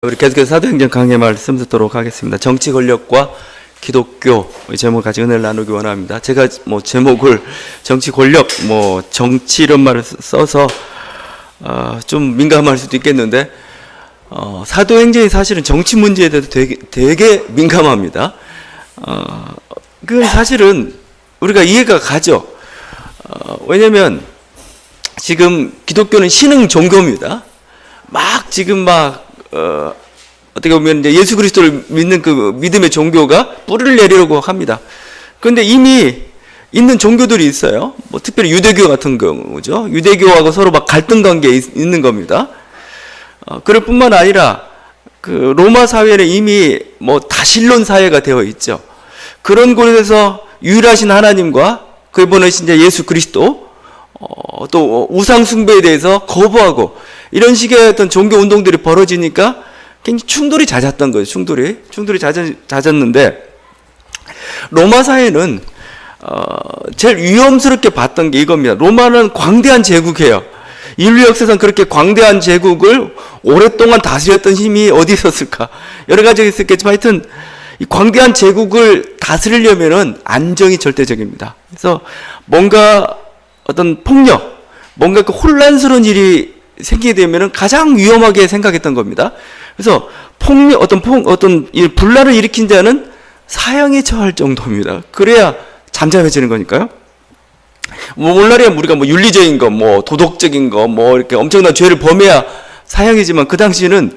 우리 계속해서 사도행전 강해 말씀 듣도록 하겠습니다. 정치 권력과 기독교 제목 가지고 은혜를 나누기 원합니다. 제가 제목을 정치 권력 정치 이런 말을 써서 좀 민감할 수도 있겠는데 사도행전이 사실은 정치 문제에 대해서 되게 민감합니다. 그건 사실은 우리가 이해가 가죠. 왜냐면 지금 기독교는 신흥 종교입니다. 어떻게 보면 이제 예수 그리스도를 믿는 그 믿음의 종교가 뿌리를 내리려고 합니다. 그런데 이미 있는 종교들이 있어요. 특별히 유대교 같은 경우죠. 유대교하고 서로 갈등 관계에 있는 겁니다. 그럴 뿐만 아니라 그 로마 사회는 이미 다신론 사회가 되어 있죠. 그런 곳에서 유일하신 하나님과 그에 보내신 이제 예수 그리스도 또 우상 숭배에 대해서 거부하고 이런 식의 어떤 종교 운동들이 벌어지니까 굉장히 충돌이 잦았던 거예요. 충돌이 잦았는데 로마 사회는 제일 위험스럽게 봤던 게 이겁니다. 로마는 광대한 제국이에요. 인류 역사상 그렇게 광대한 제국을 오랫동안 다스렸던 힘이 어디 있었을까? 여러 가지가 있었겠지만 하여튼 이 광대한 제국을 다스리려면은 안정이 절대적입니다. 그래서 뭔가 어떤 폭력, 뭔가 그 혼란스러운 일이 생기게 되면은 가장 위험하게 생각했던 겁니다. 그래서 어떤 분란을 일으킨 자는 사형에 처할 정도입니다. 그래야 잠잠해지는 거니까요. 오늘날이야 우리가 윤리적인 거, 도덕적인 거, 이렇게 엄청난 죄를 범해야 사형이지만 그 당시에는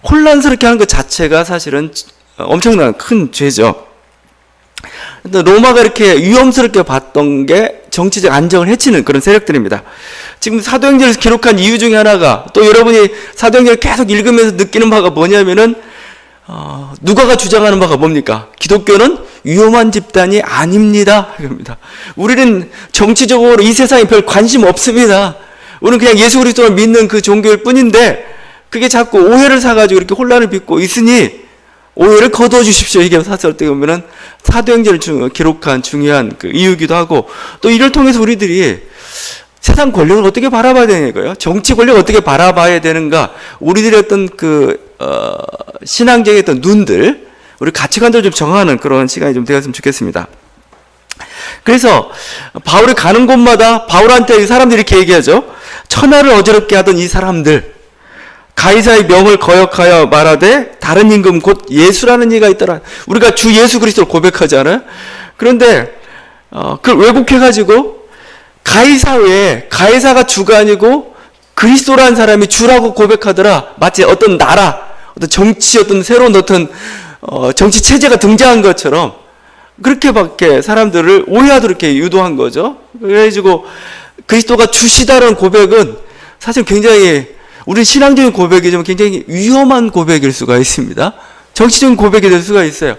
혼란스럽게 하는 것 자체가 사실은 엄청난 큰 죄죠. 로마가 이렇게 위험스럽게 봤던 게 정치적 안정을 해치는 그런 세력들입니다. 지금 사도행전에서 기록한 이유 중에 하나가 또 여러분이 사도행전을 계속 읽으면서 느끼는 바가 뭐냐면은 누가가 주장하는 바가 뭡니까? 기독교는 위험한 집단이 아닙니다. 이겁니다. 우리는 정치적으로 이 세상에 별 관심 없습니다. 우리는 그냥 예수 그리스도를 믿는 그 종교일 뿐인데 그게 자꾸 오해를 사가지고 이렇게 혼란을 빚고 있으니 오해를 거두어 주십시오. 이게 사실 어떻게 보면은 사도행전을 기록한 중요한 그 이유이기도 하고 또 이를 통해서 우리들이 세상 권력을 어떻게 바라봐야 되는 거예요? 정치 권력을 어떻게 바라봐야 되는가? 우리들의 어떤 신앙적인 어떤 눈들, 우리 가치관들을 좀 정하는 그런 시간이 좀 되었으면 좋겠습니다. 그래서 바울이 가는 곳마다 바울한테 이 사람들이 이렇게 얘기하죠. 천하를 어지럽게 하던 이 사람들, 가이사의 명을 거역하여 말하되 다른 임금 곧 예수라는 이가 있더라. 우리가 주 예수 그리스도를 고백하잖아요. 그런데 그걸 왜곡해가지고 가이사 외에 가이사가 주가 아니고 그리스도라는 사람이 주라고 고백하더라. 마치 어떤 나라, 어떤 정치, 어떤 새로운 어떤 정치 체제가 등장한 것처럼 그렇게밖에 사람들을 오해하도록 이렇게 유도한 거죠. 그래가지고 그리스도가 주시다라는 고백은 사실 굉장히 우리 신앙적인 고백이지만 굉장히 위험한 고백일 수가 있습니다. 정치적인 고백이 될 수가 있어요.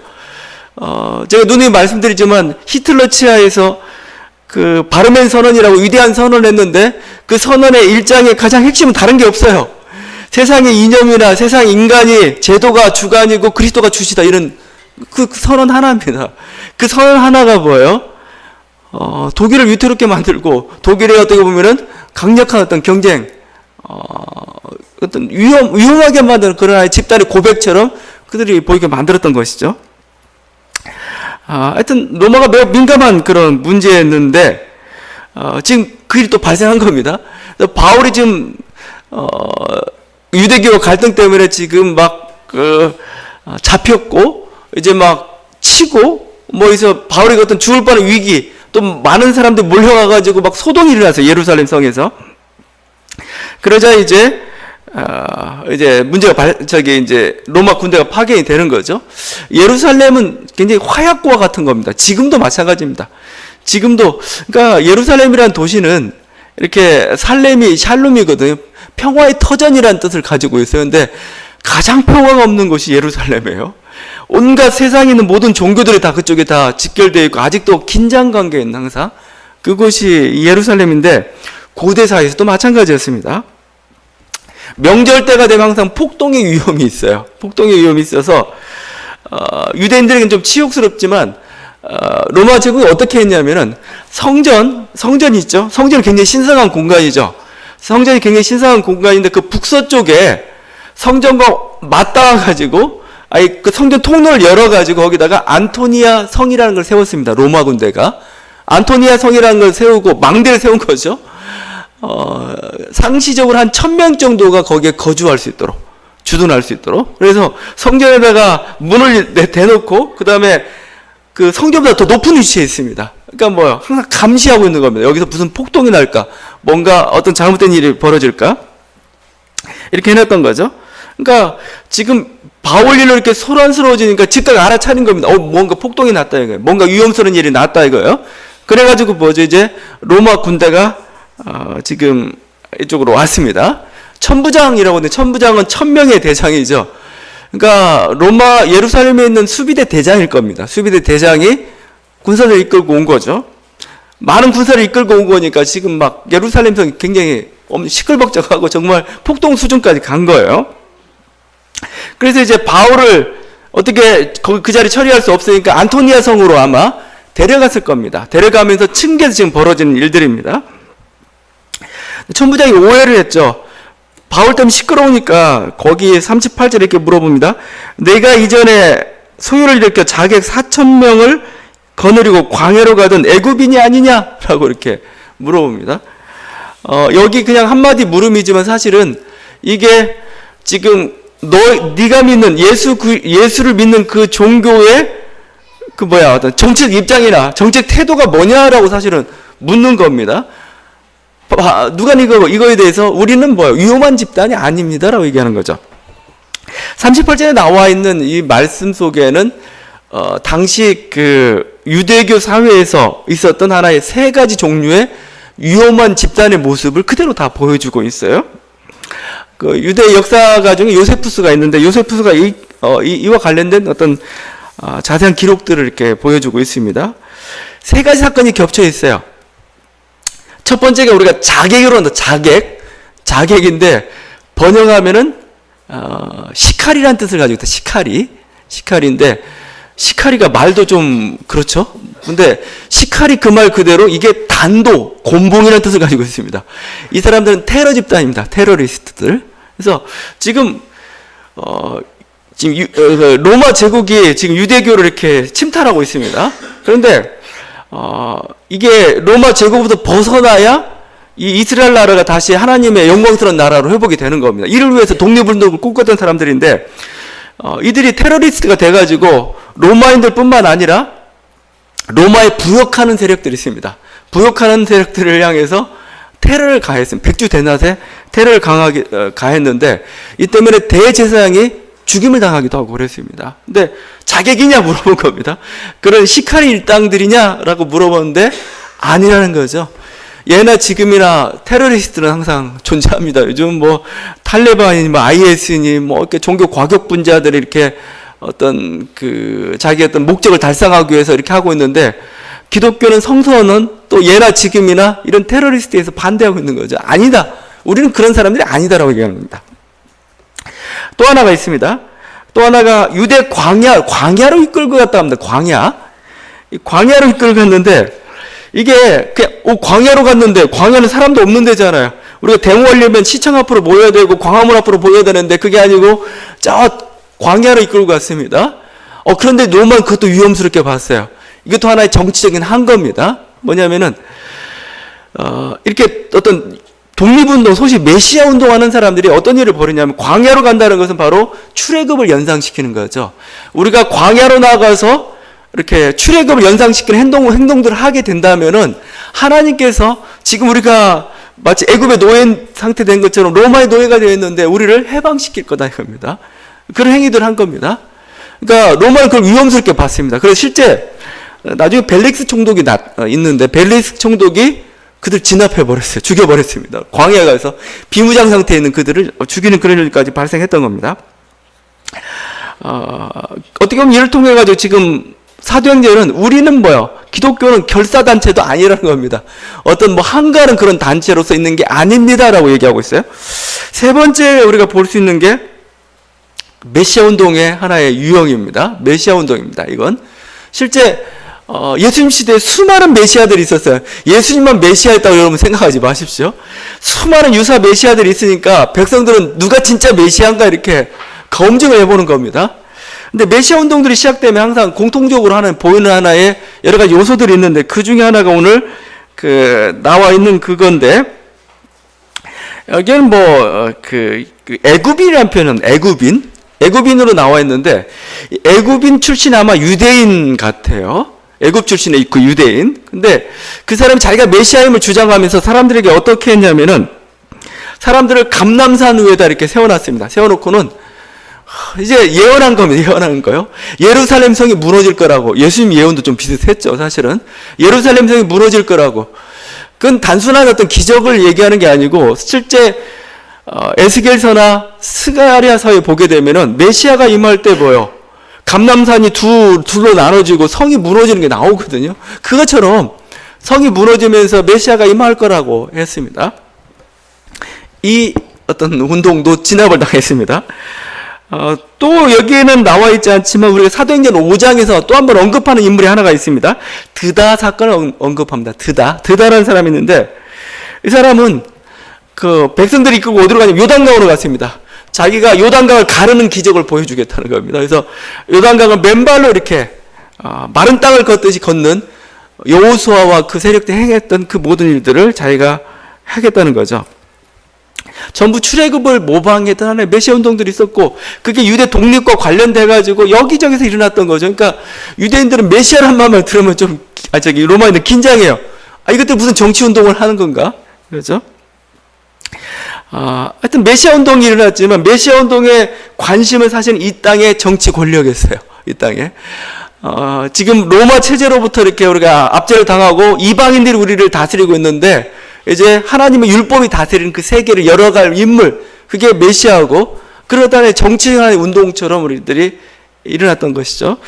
제가 누누이 말씀드리지만 히틀러 치하에서 그 바르멘 선언이라고 위대한 선언을 했는데 그 선언의 일장의 가장 핵심은 다른 게 없어요. 세상의 이념이나 세상 인간이 제도가 주가 아니고 그리스도가 주시다 이런 그 선언 하나입니다. 그 선언 하나가 뭐예요? 독일을 위태롭게 만들고 독일의 어떻게 보면은 강력한 어떤 경쟁 어떤 위험하게 만드는 그런 아이 집단의 고백처럼 그들이 보이게 만들었던 것이죠. 하여튼 로마가 매우 민감한 그런 문제였는데 지금 그 일이 또 발생한 겁니다. 바울이 지금 유대교 갈등 때문에 지금 잡혔고 이제 치고 그래서 바울이 어떤 죽을 뻔한 위기 또 많은 사람들이 몰려가가지고 소동이 일어났어요. 예루살렘 성에서. 그러자 이제 문제가 이제 로마 군대가 파견이 되는 거죠. 예루살렘은 굉장히 화약고와 같은 겁니다. 지금도 마찬가지입니다. 그러니까 예루살렘이라는 도시는 이렇게 샬롬이거든요. 평화의 터전이라는 뜻을 가지고 있어요. 근데 가장 평화가 없는 곳이 예루살렘이에요. 온갖 세상에 있는 모든 종교들이 다 그쪽에 다 직결되어 있고 아직도 긴장 관계에 있는 항상 그곳이 예루살렘인데 고대사에서도 마찬가지였습니다. 명절 때가 되면 항상 폭동의 위험이 있어요. 폭동의 위험이 있어서 유대인들에게는 좀 치욕스럽지만 로마 제국이 어떻게 했냐면은 성전이 있죠. 성전이 굉장히 신성한 공간이죠. 성전이 굉장히 신성한 공간인데 그 북서쪽에 성전과 맞닿아 가지고 아예 그 성전 통로를 열어 가지고 거기다가 안토니아 성이라는 걸 세웠습니다. 로마 군대가 안토니아 성이라는 걸 세우고 망대를 세운 거죠. 상시적으로 한 1000명 정도가 거기에 거주할 수 있도록, 주둔할 수 있도록. 그래서 성전에다가 문을 대놓고 그 다음에 그 성전보다 더 높은 위치에 있습니다. 그러니까 뭐요? 항상 감시하고 있는 겁니다. 여기서 무슨 폭동이 날까? 뭔가 어떤 잘못된 일이 벌어질까? 이렇게 해놨던 거죠. 그러니까 지금 바울리로 이렇게 소란스러워지니까 즉각 알아차린 겁니다. 뭔가 폭동이 났다 이거예요. 뭔가 위험스러운 일이 났다 이거예요. 그래가지고 뭐죠? 이제 로마 군대가 지금 이쪽으로 왔습니다. 천부장이라고 하는데 천부장은 1000명의 대장이죠. 그러니까 로마 예루살렘에 있는 수비대 대장일 겁니다. 수비대 대장이 군사를 이끌고 온 거죠. 많은 군사를 이끌고 온 거니까 지금 막 예루살렘성 굉장히 시끌벅적하고 정말 폭동 수준까지 간 거예요. 그래서 이제 바울을 어떻게 그 자리 처리할 수 없으니까 안토니아 성으로 아마 데려갔을 겁니다. 데려가면서 층계에서 지금 벌어지는 일들입니다. 천부장이 오해를 했죠. 바울 때문에 시끄러우니까 거기 38절에 이렇게 물어봅니다. 내가 이전에 소요를 일으켜 자객 4000명을 거느리고 광야로 가던 애굽인이 아니냐라고 이렇게 물어봅니다. 여기 그냥 한마디 물음이지만 사실은 이게 지금 네가 믿는 예수를 믿는 그 종교의 어떤 정책 입장이나 정책 태도가 뭐냐라고 사실은 묻는 겁니다. 누가 이거에 대해서 우리는 위험한 집단이 아닙니다라고 얘기하는 거죠. 38절에 나와 있는 이 말씀 속에는 당시 그 유대교 사회에서 있었던 하나의 3가지 종류의 위험한 집단의 모습을 그대로 다 보여주고 있어요. 그 유대 역사가 중에 요세푸스가 있는데 요세푸스가 이와 관련된 어떤 자세한 기록들을 이렇게 보여주고 있습니다. 3가지 사건이 겹쳐 있어요. 첫 번째가 우리가 자객으로 한다. 자객인데 번역하면은 시카리라는 뜻을 가지고 있다. 시카리인데 시카리가 말도 좀 그렇죠. 근데 시카리 그 말 그대로 이게 단도, 곤봉이라는 뜻을 가지고 있습니다. 이 사람들은 테러 집단입니다. 테러리스트들. 그래서 지금 로마 제국이 지금 유대교를 이렇게 침탈하고 있습니다. 그런데 이게 로마 제국부터 벗어나야 이 이스라엘 나라가 다시 하나님의 영광스러운 나라로 회복이 되는 겁니다. 이를 위해서 독립운동을 꿈꿨던 사람들인데 이들이 테러리스트가 돼가지고 로마인들 뿐만 아니라 로마에 부역하는 세력들이 있습니다. 부역하는 세력들을 향해서 테러를 가했습니다. 백주 대낮에 테러를 가했는데 이 때문에 대제사장이 죽임을 당하기도 하고 그랬습니다. 근데 자객이냐 물어본 겁니다. 그런 시카리 일당들이냐라고 물어봤는데 아니라는 거죠. 예나 지금이나 테러리스트는 항상 존재합니다. 요즘 탈레반이니 IS니 이렇게 종교 과격분자들이 이렇게 어떤 자기 어떤 목적을 달성하기 위해서 이렇게 하고 있는데 기독교는 성서는 또 예나 지금이나 이런 테러리스트에서 반대하고 있는 거죠. 아니다. 우리는 그런 사람들이 아니다라고 얘기합니다. 또 하나가 있습니다. 또 하나가 유대 광야로 이끌고 갔다 합니다. 광야로 이끌고 갔는데 이게 그냥 광야로 갔는데 광야는 사람도 없는 데잖아요. 우리가 데모하려면 시청 앞으로 모여야 되고 광화문 앞으로 모여야 되는데 그게 아니고 저 광야로 이끌고 갔습니다. 그런데 로마는 그것도 위험스럽게 봤어요. 이것도 하나의 정치적인 한거입니다. 뭐냐면은 이렇게 어떤 독립운동, 소위 메시아 운동하는 사람들이 어떤 일을 벌이냐면 광야로 간다는 것은 바로 출애굽을 연상시키는 거죠. 우리가 광야로 나가서 이렇게 출애굽을 연상시키는 행동들을 하게 된다면은 하나님께서 지금 우리가 마치 애굽의 노예 상태 된 것처럼 로마의 노예가 되어 있는데 우리를 해방시킬 거다 이겁니다. 그런 행위들을 한 겁니다. 그러니까 로마는 그걸 위험스럽게 봤습니다. 그래서 실제 나중에 벨릭스 총독이 있는데 벨릭스 총독이 그들 진압해버렸어요. 죽여버렸습니다. 광야에 가서 비무장 상태에 있는 그들을 죽이는 그런 일까지 발생했던 겁니다. 어떻게 보면 이를 통해 가지고 지금 사도행전은 우리는 기독교는 결사단체도 아니라는 겁니다. 어떤 한가는 그런 단체로서 있는 게 아닙니다라고 얘기하고 있어요. 세 번째 우리가 볼 수 있는 게 메시아 운동의 하나의 유형입니다. 메시아 운동입니다. 이건 실제 예수님 시대에 수많은 메시아들이 있었어요. 예수님만 메시아였다고 여러분 생각하지 마십시오. 수많은 유사 메시아들이 있으니까 백성들은 누가 진짜 메시아인가 이렇게 검증을 해보는 겁니다. 근데 메시아 운동들이 시작되면 항상 공통적으로 보이는 하나의 여러 가지 요소들이 있는데 그 중에 하나가 오늘 나와 있는 그건데, 여기는 애굽인이라는 표현은 애굽인으로 나와 있는데, 애굽인 출신 아마 유대인 같아요. 애굽 출신에 있고 유대인. 근데 그 사람이 자기가 메시아임을 주장하면서 사람들에게 어떻게 했냐면은 사람들을 감람산 위에다 이렇게 세워놨습니다. 세워놓고는 이제 예언한 겁니다. 예언한 거요. 예루살렘 성이 무너질 거라고. 예수님 예언도 좀 비슷했죠, 사실은. 예루살렘 성이 무너질 거라고. 그건 단순한 어떤 기적을 얘기하는 게 아니고 실제 에스겔서나 스가랴서에 보게 되면은 메시아가 임할 때 뭐요? 감람산이 둘로 나눠지고 성이 무너지는 게 나오거든요. 그것처럼 성이 무너지면서 메시아가 임할 거라고 했습니다. 이 어떤 운동도 진압을 당했습니다. 또 여기에는 나와 있지 않지만 우리가 사도행전 5장에서 또 한 번 언급하는 인물이 하나가 있습니다. 드다 사건을 언급합니다. 드다라는 사람이 있는데, 이 사람은 백성들이 이끌고 어디로 가냐면 요단강으로 갔습니다. 자기가 요단강을 가르는 기적을 보여주겠다는 겁니다. 그래서 요단강을 맨발로 이렇게 마른 땅을 걷듯이 걷는 여호수아와 그 세력들이 행했던 그 모든 일들을 자기가 하겠다는 거죠. 전부 출애굽을 모방했던 하나의 메시아 운동들이 있었고, 그게 유대 독립과 관련돼가지고 여기저기서 일어났던 거죠. 그러니까 유대인들은 메시아란 말만 들으면 로마인들 긴장해요. 이것들 무슨 정치 운동을 하는 건가? 그렇죠? 하여튼 메시아 운동이 일어났지만 메시아 운동의 관심은 사실 이 땅의 정치 권력이었어요. 이 땅에. 지금 로마 체제로부터 이렇게 우리가 압제를 당하고 이방인들이 우리를 다스리고 있는데, 이제 하나님의 율법이 다스리는 그 세계를 열어갈 인물, 그게 메시아고, 그러다 정치하는 운동처럼 우리들이 일어났던 것이죠.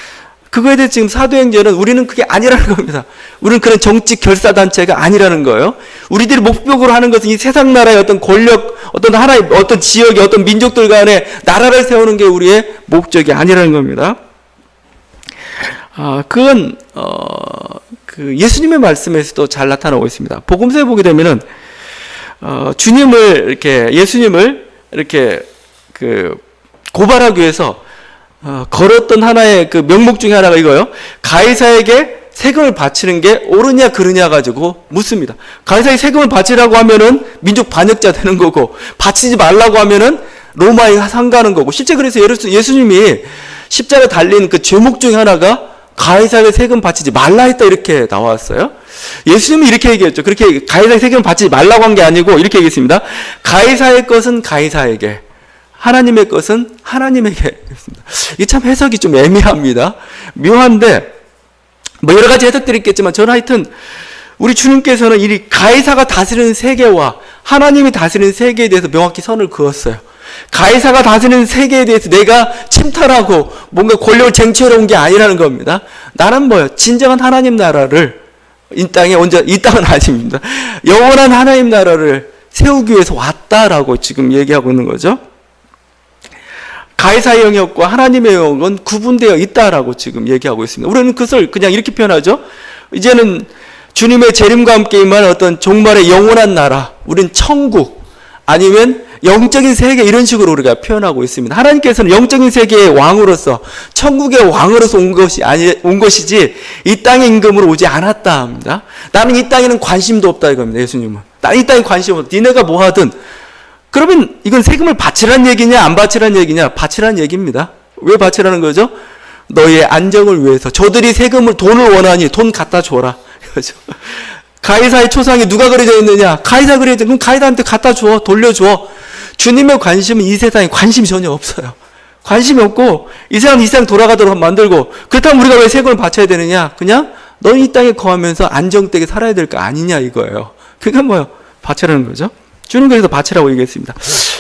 그거에 대해 지금 사도행전은 우리는 그게 아니라는 겁니다. 우리는 그런 정치 결사단체가 아니라는 거예요. 우리들이 목표로 하는 것은 이 세상 나라의 어떤 권력, 어떤 하나의 어떤 지역의 어떤 민족들 간에 나라를 세우는 게 우리의 목적이 아니라는 겁니다. 그건 예수님의 말씀에서도 잘 나타나고 있습니다. 복음서에 보게 되면은 예수님을 이렇게 고발하기 위해서 걸었던 하나의 그 명목 중에 하나가 이거예요. 가이사에게 세금을 바치는 게 옳으냐 그르냐 가지고 묻습니다. 가이사에게 세금을 바치라고 하면은 민족 반역자 되는 거고, 바치지 말라고 하면은 로마에 상가는 거고. 실제 그래서 예수님이 십자가 달린 그 제목 중에 하나가 가이사에게 세금 바치지 말라 했다, 이렇게 나왔어요. 예수님이 이렇게 얘기했죠. 그렇게 가이사에게 세금 바치지 말라고 한 게 아니고 이렇게 얘기했습니다. 가이사의 것은 가이사에게, 하나님의 것은 하나님에게. 이게 참 해석이 좀 애매합니다. 묘한데 여러 가지 해석들이 있겠지만, 저는 하여튼 우리 주님께서는 이 가이사가 다스리는 세계와 하나님이 다스리는 세계에 대해서 명확히 선을 그었어요. 가이사가 다스리는 세계에 대해서 내가 침탈하고 뭔가 권력을 쟁취하러 온 게 아니라는 겁니다. 나는 뭐예요? 진정한 하나님 나라를 이 땅은 아닙니다. 영원한 하나님 나라를 세우기 위해서 왔다라고 지금 얘기하고 있는 거죠. 가이사의 영역과 하나님의 영역은 구분되어 있다라고 지금 얘기하고 있습니다. 우리는 그것을 그냥 이렇게 표현하죠. 이제는 주님의 재림과 함께 임하는 어떤 종말의 영원한 나라, 우린 천국, 아니면 영적인 세계, 이런 식으로 우리가 표현하고 있습니다. 하나님께서는 영적인 세계의 왕으로서, 천국의 왕으로서 온 것이지 이 땅의 임금으로 오지 않았다 합니다. 나는 이 땅에는 관심도 없다 이겁니다. 예수님은. 나는 이 땅에 관심 없다. 니네가 뭐 하든. 그러면 이건 세금을 바치라는 얘기냐 안 바치라는 얘기냐? 바치라는 얘기입니다. 왜 바치라는 거죠? 너희의 안정을 위해서. 저들이 돈을 원하니 돈 갖다 줘라. 그렇죠? 가이사의 초상이 누가 그려져 있느냐? 가이사 그려져 있는, 그럼 가이사한테 갖다 줘, 돌려줘. 주님의 관심은 이 세상에 관심이 전혀 없어요. 관심이 없고 이 세상 돌아가도록 만들고, 그렇다면 우리가 왜 세금을 바쳐야 되느냐? 그냥 너는 이 땅에 거하면서 안정되게 살아야 될 거 아니냐 이거예요. 그러니까 뭐요? 바치라는 거죠. 주님 그래서 바치라고 얘기했습니다.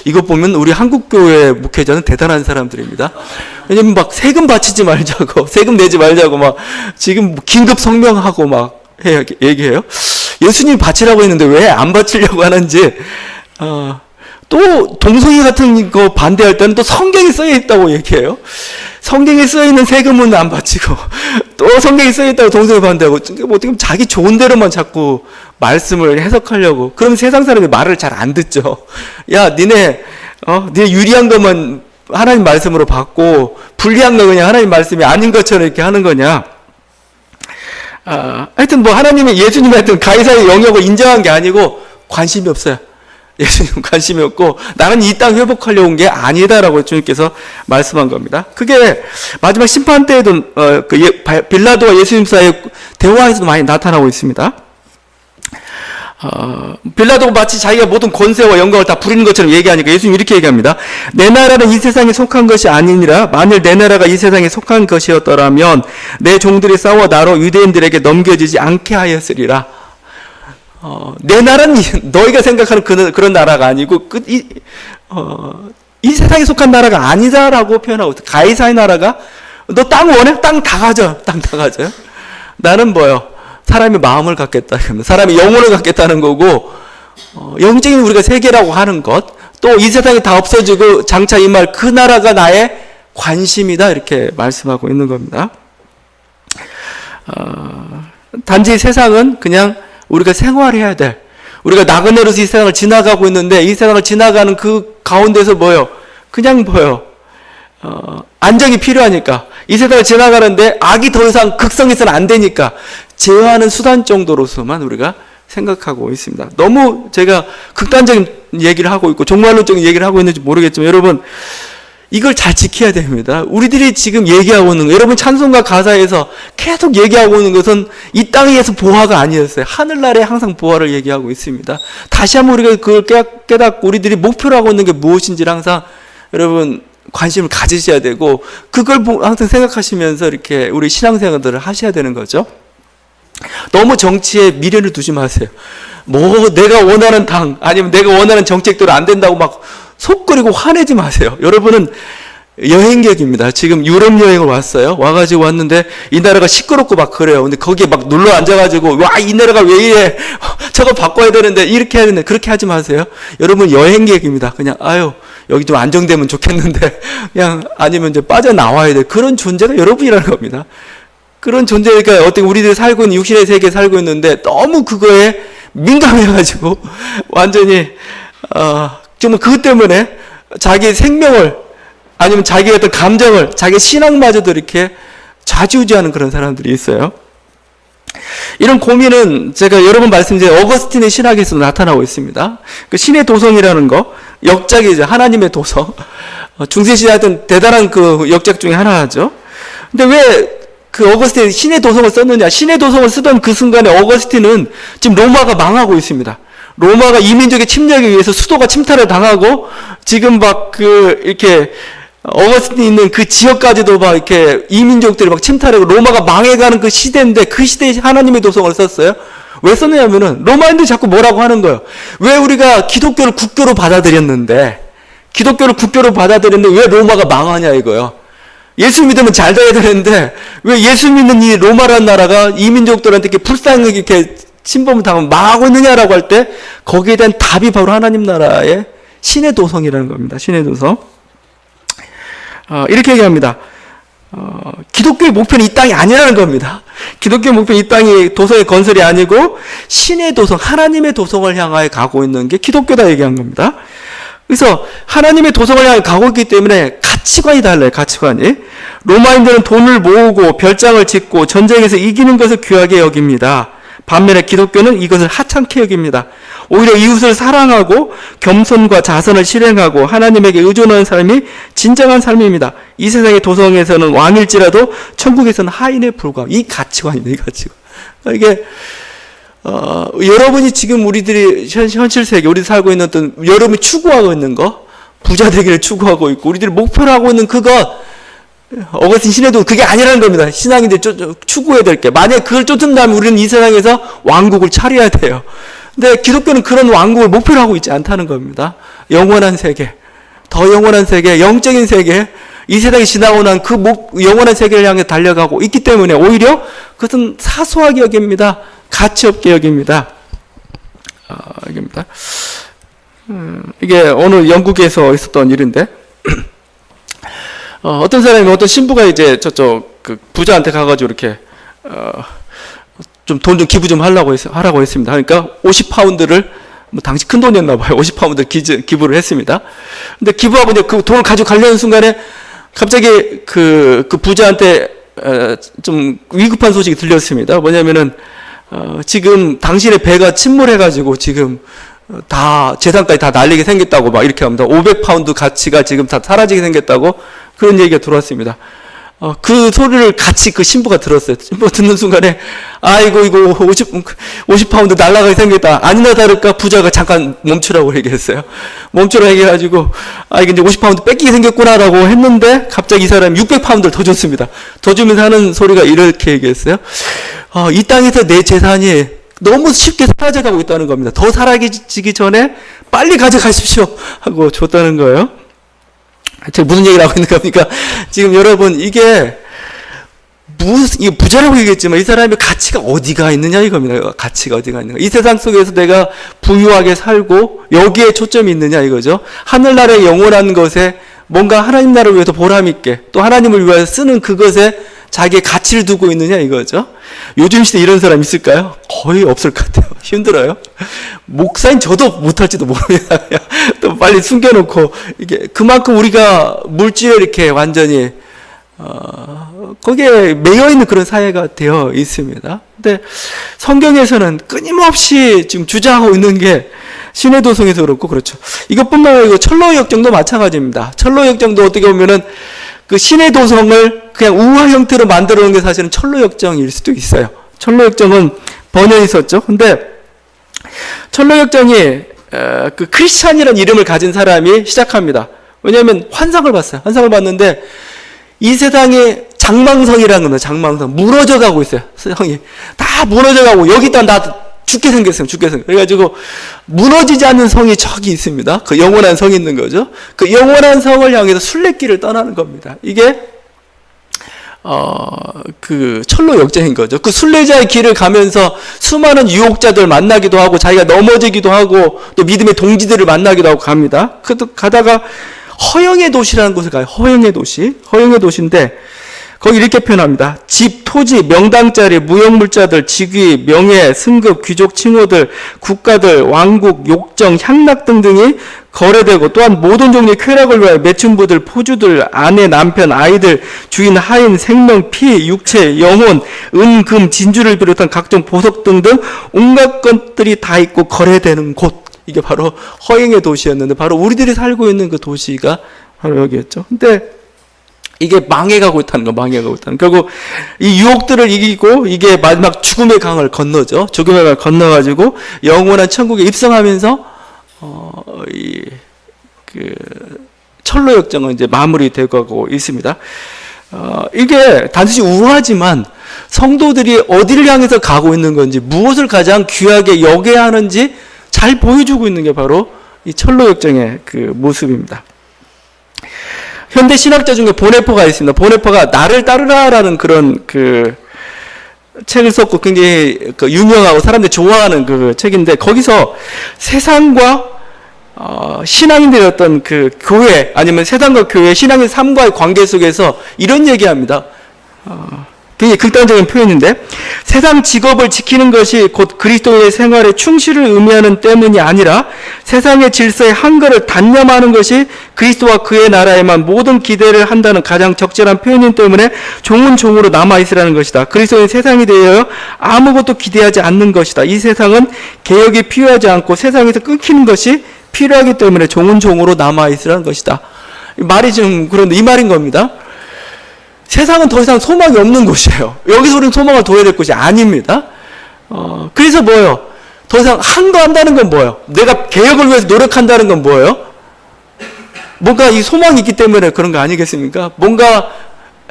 이거 보면 우리 한국교회 목회자는 대단한 사람들입니다. 왜냐면 막 세금 바치지 말자고, 세금 내지 말자고 막 지금 긴급 성명하고 막 얘기해요. 예수님이 바치라고 했는데 왜 안 바치려고 하는지. 또 동성애 같은 거 반대할 때는 또 성경에 써져 있다고 얘기해요. 성경에 쓰여있는 세금은 안 바치고 또 성경에 쓰여있다고 동생을 반대하고 어떻게 보면 자기 좋은 대로만 자꾸 말씀을 해석하려고. 그럼 세상 사람이 말을 잘 안 듣죠. 야, 니네 유리한 것만 하나님 말씀으로 받고 불리한 거 그냥 하나님 말씀이 아닌 것처럼 이렇게 하는 거냐. 하여튼 뭐 하나님의 예수님 하여튼 가이사의 영역을 인정한 게 아니고 관심이 없어요. 예수님 관심이 없고 나는 이 땅 회복하려고 온 게 아니다라고 주님께서 말씀한 겁니다. 그게 마지막 심판 때에도 빌라도와 예수님 사이의 대화에서도 많이 나타나고 있습니다. 빌라도가 마치 자기가 모든 권세와 영광을 다 부리는 것처럼 얘기하니까 예수님 이렇게 얘기합니다. 내 나라는 이 세상에 속한 것이 아니니라. 만일 내 나라가 이 세상에 속한 것이었더라면 내 종들이 싸워 나로 유대인들에게 넘겨지지 않게 하였으리라. 내 나라는 너희가 생각하는 그런 나라가 아니고 이 세상에 속한 나라가 아니다라고 표현하고 있어요. 가이사의 나라가 너 땅 원해? 땅 다 가져. 땅 다 가져. 나는 뭐요? 사람의 마음을 갖겠다. 사람의 영혼을 갖겠다는 거고 영적인 우리가 세계라고 하는 것, 또 이 세상이 다 없어지고 장차 임할 그 나라가 나의 관심이다. 이렇게 말씀하고 있는 겁니다. 단지 세상은 그냥 우리가 생활해야 될, 우리가 나그네로서 이 세상을 지나가고 있는데 이 세상을 지나가는 그 가운데서 뭐요? 그냥 뭐요? 안정이 필요하니까 이 세상을 지나가는데 악이 더 이상 극성해서는 안 되니까 제어하는 수단 정도로서만 우리가 생각하고 있습니다. 너무 제가 극단적인 얘기를 하고 있고 종말론적인 얘기를 하고 있는지 모르겠지만 여러분 이걸 잘 지켜야 됩니다. 우리들이 지금 얘기하고 있는 거, 여러분 찬송가 가사에서 계속 얘기하고 있는 것은 이 땅에서 보화가 아니었어요. 하늘나라에 항상 보화를 얘기하고 있습니다. 다시 한번 우리가 그걸 깨닫고 우리들이 목표로 하고 있는 게 무엇인지를 항상 여러분 관심을 가지셔야 되고 그걸 항상 생각하시면서 이렇게 우리 신앙생활들을 하셔야 되는 거죠. 너무 정치에 미련을 두지 마세요. 뭐 내가 원하는 당 아니면 내가 원하는 정책대로 안 된다고 막 속 끓이고 화내지 마세요. 여러분은 여행객입니다. 지금 유럽 여행을 왔어요. 와가지고 왔는데 이 나라가 시끄럽고 막 그래요. 근데 거기에 막 눌러 앉아가지고 와, 이 나라가 왜 이래? 저거 바꿔야 되는데 이렇게 해야 되는데 그렇게 하지 마세요. 여러분 여행객입니다. 그냥 아유 여기 좀 안정되면 좋겠는데 그냥 아니면 이제 빠져나와야 돼. 그런 존재가 여러분이라는 겁니다. 그런 존재니까 어떻게 우리들이 살고 있는 육신의 세계에 살고 있는데 너무 그거에 민감해가지고 완전히 정말 그것 때문에 자기 생명을 아니면 자기의 어떤 감정을 자기 신앙마저도 이렇게 좌지우지하는 그런 사람들이 있어요. 이런 고민은 제가 여러 번 말씀드린 어거스틴의 신학에서도 나타나고 있습니다. 그 신의 도성이라는 거 역작이죠. 하나님의 도성. 중세시대 하여튼 대단한 그 역작 중에 하나죠. 근데 왜 그 어거스틴이 신의 도성을 썼느냐? 신의 도성을 쓰던 그 순간에 어거스틴은 지금 로마가 망하고 있습니다. 로마가 이민족의 침략에 의해서 수도가 침탈을 당하고 지금 막 이렇게 어거스틴이 있는 그 지역까지도 막 이렇게 이민족들이 막 침탈하고 로마가 망해가는 그 시대인데 그 시대에 하나님의 도성을 썼어요. 왜 썼느냐면은 로마인들이 자꾸 뭐라고 하는 거예요. 왜 우리가 기독교를 국교로 받아들였는데 왜 로마가 망하냐 이거요. 예수 믿으면 잘 돼야 되는데 왜 예수 믿는 이 로마라는 나라가 이민족들한테 이렇게 불쌍하게 이렇게 침범을 당하면 망하고 있느냐라고 할 때 거기에 대한 답이 바로 하나님 나라의 신의 도성이라는 겁니다. 신의 도성. 이렇게 얘기합니다. 기독교의 목표는 이 땅이 아니라는 겁니다. 기독교의 목표는 이 땅이 도성의 건설이 아니고 신의 도성, 하나님의 도성을 향하여 가고 있는 게 기독교다 얘기한 겁니다. 그래서 하나님의 도성을 향해 가고 있기 때문에 가치관이 달라요. 가치관이. 로마인들은 돈을 모으고 별장을 짓고 전쟁에서 이기는 것을 귀하게 여깁니다. 반면에 기독교는 이것을 하찮게 여깁니다. 오히려 이웃을 사랑하고 겸손과 자선을 실행하고 하나님에게 의존하는 삶이 진정한 삶입니다. 이 세상의 도성에서는 왕일지라도 천국에서는 하인에 불과함. 이 가치관입니다. 이 가치관. 이게 여러분이 지금 우리들이 현실 세계, 우리 살고 있는 어떤 여러분이 추구하고 있는 거, 부자 되기를 추구하고 있고 우리들이 목표로 하고 있는 그거, 어거스틴 신에도 그게 아니라는 겁니다. 신앙인들이 추구해야 될 게. 만약에 그걸 쫓는다면 우리는 이 세상에서 왕국을 차려야 돼요. 근데 기독교는 그런 왕국을 목표로 하고 있지 않다는 겁니다. 영원한 세계, 더 영원한 세계, 영적인 세계, 이 세상이 지나고 난 그 영원한 세계를 향해 달려가고 있기 때문에 오히려 그것은 사소하게 여깁니다. 가치 없게 여깁니다. 여깁니다. 이게 어느 영국에서 있었던 일인데, 어떤 사람이 어떤 신부가 이제 저쪽 그 부자한테 가가지고 이렇게 좀 돈 좀 기부 좀 하라고 했습니다. 그러니까 50파운드를 뭐 당시 큰 돈이었나 봐요. 50파운드 기부를 했습니다. 근데 기부하고 이제 그 돈을 가지고 가려는 순간에 갑자기 그 부자한테 좀 위급한 소식이 들렸습니다. 뭐냐면은 지금 당신의 배가 침몰해가지고 지금 다 재산까지 다 날리게 생겼다고 막 이렇게 합니다. 500파운드 가치가 지금 다 사라지게 생겼다고 그런 얘기가 들어왔습니다. 그 소리를 같이 그 신부가 들었어요. 신부가 듣는 순간에 아이고 이거 50파운드 날아가게 생겼다. 아니나 다를까 부자가 잠깐 멈추라고 얘기했어요. 멈추라고 얘기해가지고 이게 이제 50파운드 뺏기게 생겼구나라고 했는데 갑자기 이 사람이 600파운드를 더 줬습니다. 더 주면서 하는 소리가 이렇게 얘기했어요. 이 땅에서 내 재산이 너무 쉽게 사라져가고 있다는 겁니다. 더 사라지기 전에 빨리 가져가십시오 하고 줬다는 거예요. 제가 무슨 얘기를 하고 있는 겁니까? 지금 여러분 이게 부자라고 얘기했지만 이 사람의 가치가 어디가 있느냐 이겁니다. 가치가 어디가 있는가. 이 세상 속에서 내가 부유하게 살고 여기에 초점이 있느냐 이거죠. 하늘나라의 영원한 것에 뭔가 하나님 나라를 위해서 보람있게 또 하나님을 위하여 쓰는 그것에 자기의 가치를 두고 있느냐 이거죠. 요즘 시대에 이런 사람 있을까요? 거의 없을 것 같아요. 힘들어요. 목사인 저도 못할지도 모릅니다. 또 빨리 숨겨놓고 이게 그만큼 우리가 물질에 이렇게 완전히 거기에 매여 있는 그런 사회가 되어 있습니다. 근데 성경에서는 끊임없이 지금 주장하고 있는 게 신해도성에서 그렇고 그렇죠. 이것뿐만 아니고 철로역정도 마찬가지입니다. 철로역정도 어떻게 보면은 그 신해도성을 그냥 우화 형태로 만들어 놓은 게 사실은 철로역정일 수도 있어요. 철로역정은 번연이 있었죠. 근데 철로역정이 그 크리스찬이라는 이름을 가진 사람이 시작합니다. 왜냐하면 환상을 봤어요. 환상을 봤는데 이 세상에 장망성이라는 겁니다. 장망성. 무너져 가고 있어요. 성이. 다 무너져 가고 여기다 나 죽게 생겼어요. 죽게 생겼어요. 그래가지고 무너지지 않는 성이 저기 있습니다. 그 영원한 성이 있는 거죠. 그 영원한 성을 향해서 순례길을 떠나는 겁니다. 이게 그 철로 역정인 거죠. 그 순례자의 길을 가면서 수많은 유혹자들 만나기도 하고 자기가 넘어지기도 하고 또 믿음의 동지들을 만나기도 하고 갑니다. 가다가 허영의 도시라는 곳에 가요. 허영의 도시. 허영의 도시인데 거기 이렇게 표현합니다. 집, 토지, 명당자리, 무형물자들, 직위, 명예, 승급, 귀족 칭호들, 국가들, 왕국, 욕정, 향락 등등이 거래되고 또한 모든 종류의 쾌락을 위하여 매춘부들, 포주들, 아내, 남편, 아이들, 주인, 하인, 생명, 피, 육체, 영혼, 은, 금, 진주를 비롯한 각종 보석 등등 온갖 것들이 다 있고 거래되는 곳. 이게 바로 허영의 도시였는데 바로 우리들이 살고 있는 그 도시가 바로 여기였죠. 근데 이게 망해가고 있다는 거, 망해가고 있다는 거. 결국 이 유혹들을 이기고 이게 마지막 죽음의 강을 건너죠. 죽음의 강을 건너가지고 영원한 천국에 입성하면서 그 철로역정은 이제 마무리되고 있습니다. 이게 단순히 우아하지만 성도들이 어디를 향해서 가고 있는 건지 무엇을 가장 귀하게 여겨야 하는지 잘 보여주고 있는 게 바로 이 철로역정의 그 모습입니다. 현대 신학자 중에 보네퍼가 있습니다. 보네퍼가 나를 따르라라는 그런 그 책을 썼고 굉장히 그 유명하고 사람들이 좋아하는 그 책인데 거기서 세상과 신앙인들의 어떤 그 교회 아니면 세상과 교회 신앙의 삶과의 관계 속에서 이런 얘기합니다. 굉장히 극단적인 표현인데 세상 직업을 지키는 것이 곧 그리스도의 생활의 충실을 의미하는 때문이 아니라 세상의 질서의 한계를 단념하는 것이 그리스도와 그의 나라에만 모든 기대를 한다는 가장 적절한 표현이기 때문에 종은 종으로 남아있으라는 것이다. 그리스도의 세상이 되어 아무것도 기대하지 않는 것이다. 이 세상은 개혁이 필요하지 않고 세상에서 끊기는 것이 필요하기 때문에 종은 종으로 남아있으라는 것이다. 말이 좀 그런데 이 말인 겁니다. 세상은 더 이상 소망이 없는 곳이에요. 여기서 우리는 소망을 둬야 될 곳이 아닙니다. 그래서 뭐예요? 더 이상 한가한다는 건 뭐예요? 내가 개혁을 위해서 노력한다는 건 뭐예요? 뭔가 이 소망이 있기 때문에 그런 거 아니겠습니까? 뭔가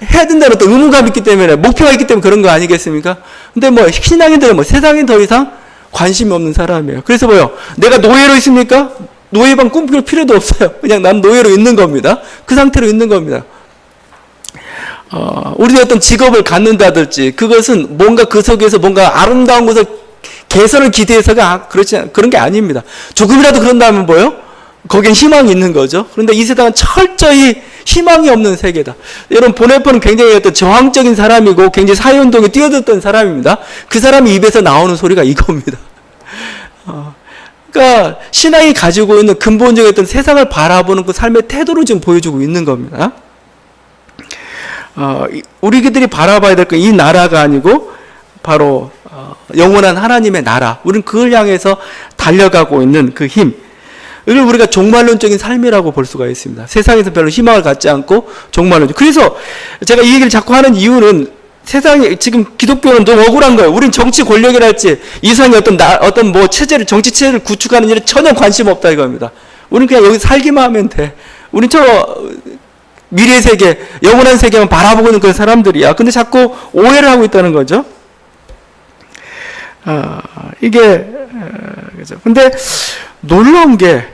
해야 된다는 어떤 의무감이 있기 때문에, 목표가 있기 때문에 그런 거 아니겠습니까? 근데 뭐 신앙인들은 뭐 세상에 더 이상 관심이 없는 사람이에요. 그래서 뭐예요? 내가 노예로 있습니까? 노예방 꿈꿀 필요도 없어요. 그냥 난 노예로 있는 겁니다. 그 상태로 있는 겁니다. 우리가 어떤 직업을 갖는다든지 그것은 뭔가 그 속에서 뭔가 아름다운 것을 개선을 기대해서가 그런 게 아닙니다. 조금이라도 그런다면 뭐예요? 거기엔 희망이 있는 거죠. 그런데 이 세상은 철저히 희망이 없는 세계다. 여러분, 보네포는 굉장히 어떤 저항적인 사람이고 굉장히 사회운동에 뛰어들었던 사람입니다. 그 사람이 입에서 나오는 소리가 이겁니다. 그러니까 신앙이 가지고 있는 근본적인 어떤 세상을 바라보는 그 삶의 태도를 지금 보여주고 있는 겁니다. 우리들이 바라봐야 될 건 이 나라가 아니고 바로 영원한 하나님의 나라. 우리는 그걸 향해서 달려가고 있는 그 힘. 이걸 우리가 종말론적인 삶이라고 볼 수가 있습니다. 세상에서 별로 희망을 갖지 않고 종말론적. 그래서 제가 이 얘기를 자꾸 하는 이유는 세상에 지금 기독교는 너무 억울한 거예요. 우린 정치 권력이랄지 이상의 어떤 뭐 체제를 정치 체제를 구축하는 일에 전혀 관심 없다 이겁니다. 우리는 그냥 여기 살기만 하면 돼. 우린 저 미래 세계, 영원한 세계만 바라보고 있는 그런 사람들이야. 근데 자꾸 오해를 하고 있다는 거죠. 이게 그죠. 근데 놀라운 게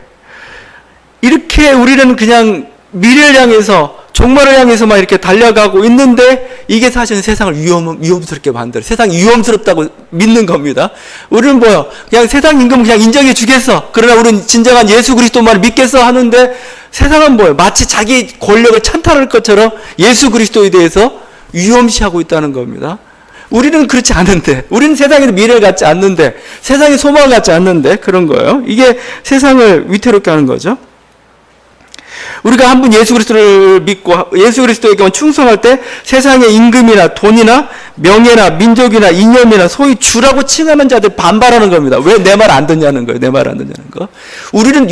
이렇게 우리는 그냥 미래를 향해서 종말을 향해서만 이렇게 달려가고 있는데 이게 사실은 세상을 위험스럽게 만들어요. 세상이 위험스럽다고 믿는 겁니다. 우리는 뭐요? 그냥 세상 임금 그냥 인정해 주겠어. 그러나 우리는 진정한 예수 그리스도만을 믿겠어 하는데 세상은 뭐예요? 마치 자기 권력을 찬탈할 것처럼 예수 그리스도에 대해서 위험시하고 있다는 겁니다. 우리는 그렇지 않은데, 우리는 세상에서 미래를 갖지 않는데, 세상에 소망을 갖지 않는데 그런 거예요. 이게 세상을 위태롭게 하는 거죠. 우리가 한 분 예수 그리스도를 믿고 예수 그리스도에게만 충성할 때 세상의 임금이나 돈이나 명예나 민족이나 이념이나 소위 주라고 칭하는 자들 반발하는 겁니다. 왜 내 말 안 듣냐는 거예요. 내 말 안 듣냐는 거. 우리는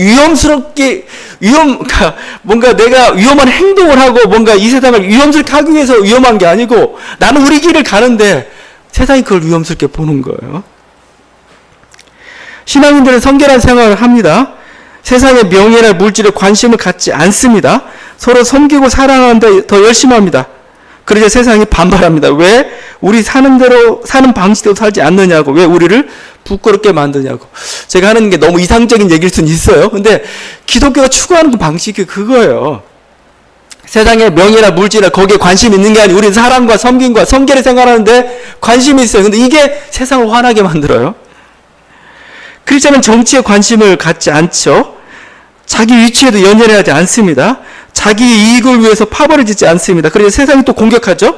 뭔가 내가 위험한 행동을 하고 뭔가 이 세상을 위험스럽게 하기 위해서 위험한 게 아니고 나는 우리 길을 가는데 세상이 그걸 위험스럽게 보는 거예요. 신앙인들은 성결한 생활을 합니다. 세상의 명예나 물질에 관심을 갖지 않습니다. 서로 섬기고 사랑하는데 더 열심히 합니다. 그러자 세상이 반발합니다. 왜 우리 사는 방식대로 살지 않느냐고, 왜 우리를 부끄럽게 만드냐고. 제가 하는 게 너무 이상적인 얘기일 수는 있어요. 근데 기독교가 추구하는 그 방식이 그거예요. 세상의 명예나 물질이나 거기에 관심이 있는 게 아니고 우리는 사랑과 섬김과 성결의 생활하는데 관심이 있어요. 근데 이게 세상을 화나게 만들어요. 크리스천은 정치에 관심을 갖지 않죠. 자기 위치에도 연연해 하지 않습니다. 자기 이익을 위해서 파벌을 짓지 않습니다. 그래서 세상이 또 공격하죠.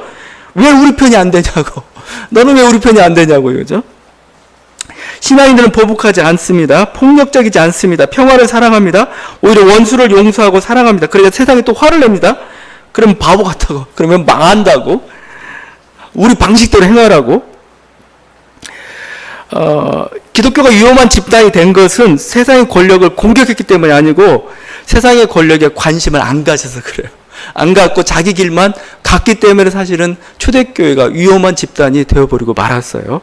왜 우리 편이 안 되냐고. 너는 왜 우리 편이 안 되냐고. 그죠? 신앙인들은 보복하지 않습니다. 폭력적이지 않습니다. 평화를 사랑합니다. 오히려 원수를 용서하고 사랑합니다. 그래서 세상이 또 화를 냅니다. 그러면 바보 같다고. 그러면 망한다고. 우리 방식대로 행하라고. 기독교가 위험한 집단이 된 것은 세상의 권력을 공격했기 때문이 아니고 세상의 권력에 관심을 안 가져서 그래요. 안 갖고 자기 길만 갔기 때문에 사실은 초대교회가 위험한 집단이 되어버리고 말았어요.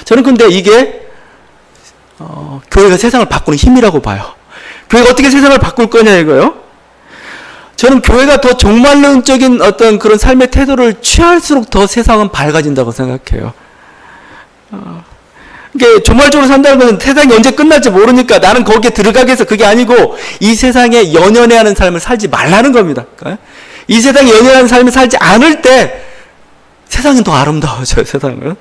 저는 근데 이게 교회가 세상을 바꾸는 힘이라고 봐요. 교회가 어떻게 세상을 바꿀 거냐 이거요. 저는 교회가 더 종말론적인 어떤 그런 삶의 태도를 취할수록 더 세상은 밝아진다고 생각해요. 이게 종말적으로 산다는 것은 세상이 언제 끝날지 모르니까 나는 거기에 들어가겠어. 그게 아니고 이 세상에 연연해하는 삶을 살지 말라는 겁니다. 이 세상에 연연하는 삶을 살지 않을 때 세상은 더 아름다워져요. 세상은.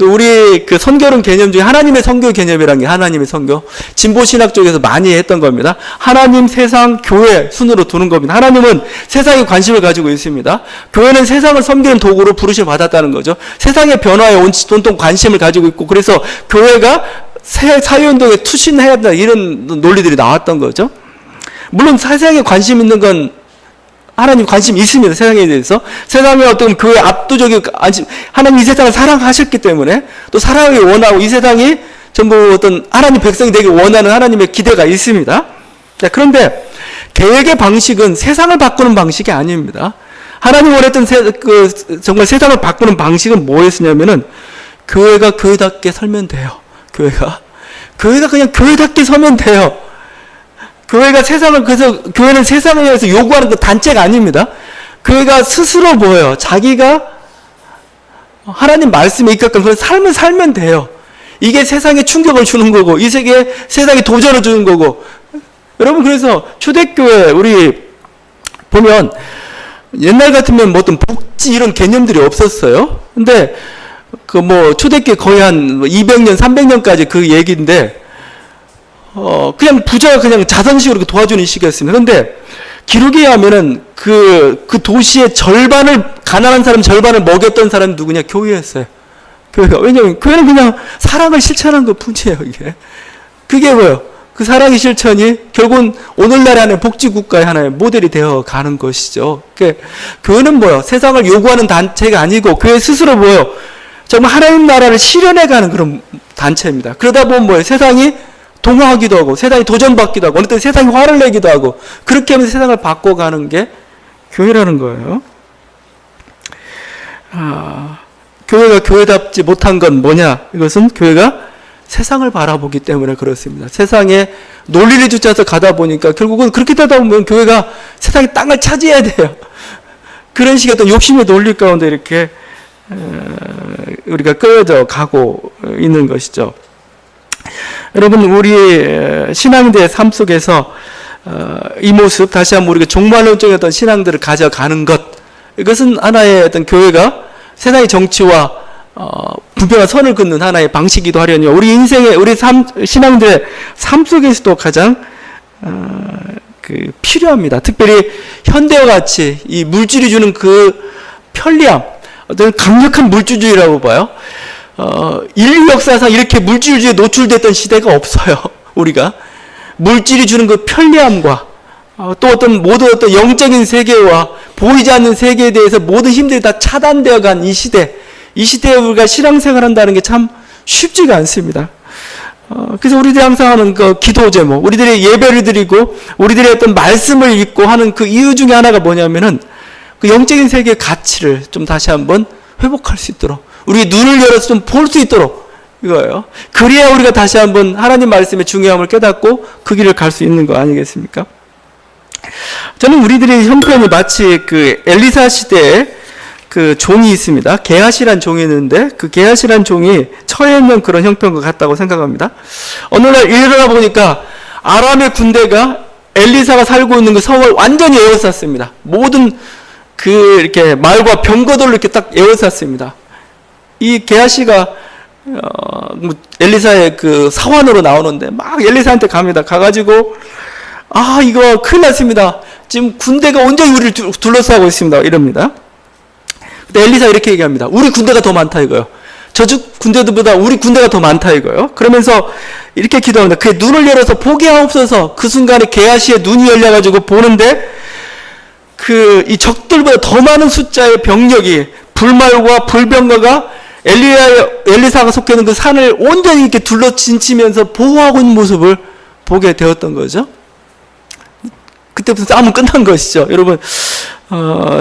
우리 선교론 개념 중에 하나님의 선교 개념이라는 게 하나님의 선교. 진보신학 쪽에서 많이 했던 겁니다. 하나님, 세상, 교회 순으로 두는 겁니다. 하나님은 세상에 관심을 가지고 있습니다. 교회는 세상을 섬기는 도구로 부르심을 받았다는 거죠. 세상의 변화에 온통 관심을 가지고 있고 그래서 교회가 사회운동에 투신해야 된다 이런 논리들이 나왔던 거죠. 물론 세상에 관심 있는 건 하나님 관심이 있습니다. 세상에 대해서. 세상의 어떤 교회의 압도적인 하나님 이 세상을 사랑하셨기 때문에 또 사랑을 원하고 이 세상이 전부 어떤 하나님 백성이 되길 원하는 하나님의 기대가 있습니다. 자, 그런데 계획의 방식은 세상을 바꾸는 방식이 아닙니다. 하나님 원했던 정말 세상을 바꾸는 방식은 뭐였냐면은 교회가 교회답게 살면 돼요. 교회가 그냥 교회답게 서면 돼요. 교회가 그래서 교회는 세상에 의해서 요구하는 그 단체가 아닙니다. 교회가 스스로 뭐예요? 자기가 하나님 말씀에 입각한 그런 삶을 살면 돼요. 이게 세상에 충격을 주는 거고, 이 세상에 도전을 주는 거고. 여러분, 그래서 초대교회, 우리 보면, 옛날 같으면 뭐 어떤 복지 이런 개념들이 없었어요. 근데, 초대교회 거의 한 200년, 300년까지 그 얘기인데, 그냥 부자가 그냥 자선식으로 도와주는 시기였습니다. 그런데 기록에 의하면은 그 도시의 절반을, 가난한 사람 절반을 먹였던 사람이 누구냐? 교회였어요. 교회가. 왜냐면 교회는 그냥 사랑을 실천하는 것 뿐이에요, 이게. 그게 뭐예요? 그 사랑의 실천이 결국은 오늘날 안에 복지국가의 하나의 모델이 되어 가는 것이죠. 그러니까 교회는 뭐예요? 세상을 요구하는 단체가 아니고 교회 스스로 뭐예요? 정말 하나님 나라를 실현해가는 그런 단체입니다. 그러다 보면 뭐예요? 세상이 동화하기도 하고 세상이 도전받기도 하고 어느 때 세상이 화를 내기도 하고 그렇게 하면서 세상을 바꿔가는 게 교회라는 거예요. 교회가 교회답지 못한 건 뭐냐? 이것은 교회가 세상을 바라보기 때문에 그렇습니다. 세상에 논리를 쫓아서 가다 보니까 결국은 그렇게 되다 보면 교회가 세상의 땅을 차지해야 돼요. 그런 식의 어떤 욕심의 논리 가운데 이렇게 우리가 끌어져 가고 있는 것이죠. 여러분, 우리 신앙인들의 삶 속에서 이 모습, 다시 한번 우리가 종말론적인 어떤 신앙들을 가져가는 것, 이것은 하나의 어떤 교회가 세상의 정치와 분명한 선을 긋는 하나의 방식이기도 하려니요. 우리 인생의, 우리 신앙들의 삶 속에서도 가장 필요합니다. 특별히 현대와 같이 이 물질이 주는 그 편리함, 어떤 강력한 물질주의라고 봐요. 인류 역사상 이렇게 물질주의에 노출됐던 시대가 없어요. 우리가 물질이 주는 그 편리함과 또 모든 어떤 영적인 세계와 보이지 않는 세계에 대해서 모든 힘들이 다 차단되어 간 이 시대에 우리가 신앙생활 한다는 게 참 쉽지가 않습니다. 그래서 우리들이 항상 하는 그 기도 제목, 우리들이 예배를 드리고 우리들의 어떤 말씀을 읽고 하는 그 이유 중에 하나가 뭐냐면은 그 영적인 세계의 가치를 좀 다시 한번 회복할 수 있도록, 우리 눈을 열어서 좀 볼 수 있도록, 이거예요. 그래야 우리가 다시 한번 하나님 말씀의 중요함을 깨닫고 그 길을 갈 수 있는 거 아니겠습니까? 저는 우리들의 형편이 마치 그 엘리사 시대에 그 종이 있습니다. 게하시란 종이 있는데 그 게하시란 종이 처해 있는 그런 형편과 같다고 생각합니다. 어느 날 일어나 보니까 아람의 군대가 엘리사가 살고 있는 그 성을 완전히 에워쌌습니다. 모든 그 이렇게 말과 병거들로 이렇게 딱 에워쌌습니다. 이 게하시가 엘리사의 그 사환으로 나오는데 막 엘리사한테 갑니다. 가가지고 이거 큰일 났습니다. 지금 군대가 온전히 우리를 둘러싸고 있습니다. 이럽니다. 근데 엘리사 이렇게 얘기합니다. 우리 군대가 더 많다 이거요. 저쪽 군대들보다 우리 군대가 더 많다 이거요. 그러면서 이렇게 기도합니다. 그의 눈을 열어서 보게 하옵소서. 그 순간에 게하시의 눈이 열려가지고 보는데 이 적들보다 더 많은 숫자의 병력이 불말과 불병거가 엘리사가 속해 있는 그 산을 온전히 이렇게 둘러진치면서 보호하고 있는 모습을 보게 되었던 거죠. 그때부터 싸움은 끝난 것이죠. 여러분,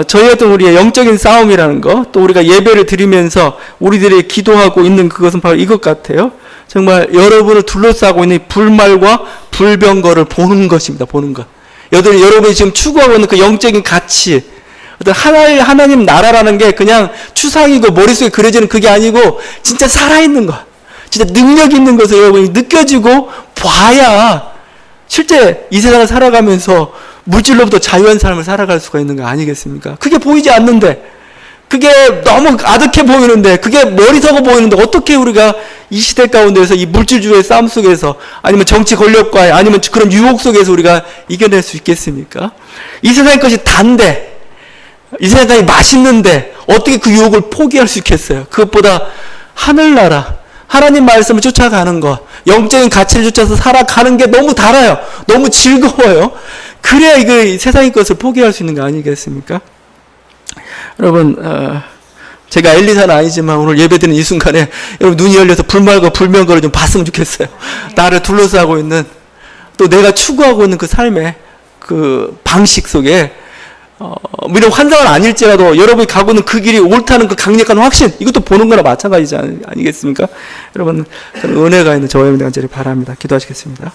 저희 어떤 우리의 영적인 싸움이라는 거, 또 우리가 예배를 드리면서 우리들이 기도하고 있는 그것은 바로 이것 같아요. 정말 여러분을 둘러싸고 있는 불말과 불병거를 보는 것입니다. 보는 것. 여러분이 지금 추구하고 있는 그 영적인 가치, 어떤 하나님 나라라는 게 그냥 추상이고 머릿속에 그려지는 그게 아니고 진짜 살아있는 것, 진짜 능력 있는 것을 여러분이 느껴지고 봐야 실제 이 세상을 살아가면서 물질로부터 자유한 삶을 살아갈 수가 있는 거 아니겠습니까? 그게 보이지 않는데, 그게 너무 아득해 보이는데, 그게 머리서고 보이는데 어떻게 우리가 이 시대 가운데서 이 물질주의의 싸움 속에서, 아니면 정치 권력과 아니면 그런 유혹 속에서 우리가 이겨낼 수 있겠습니까? 이 세상의 것이 단데, 이 세상이 맛있는데 어떻게 그 유혹을 포기할 수 있겠어요? 그것보다 하늘나라, 하나님 말씀을 쫓아가는 것, 영적인 가치를 쫓아서 살아가는 게 너무 달아요. 너무 즐거워요. 그래야 이 세상의 것을 포기할 수 있는 거 아니겠습니까? 여러분, 제가 엘리사는 아니지만 오늘 예배드리는 이 순간에 여러분 눈이 열려서 불말과 불명거를 좀 봤으면 좋겠어요. 나를 둘러싸고 있는, 또 내가 추구하고 있는 그 삶의 그 방식 속에 물론 환상은 아닐지라도 여러분이 가고 있는 그 길이 옳다는 그 강력한 확신, 이것도 보는 거나 마찬가지지 아니겠습니까? 여러분, 저는 은혜가 있는 저와 여러분들 간절히 바랍니다. 기도하시겠습니다.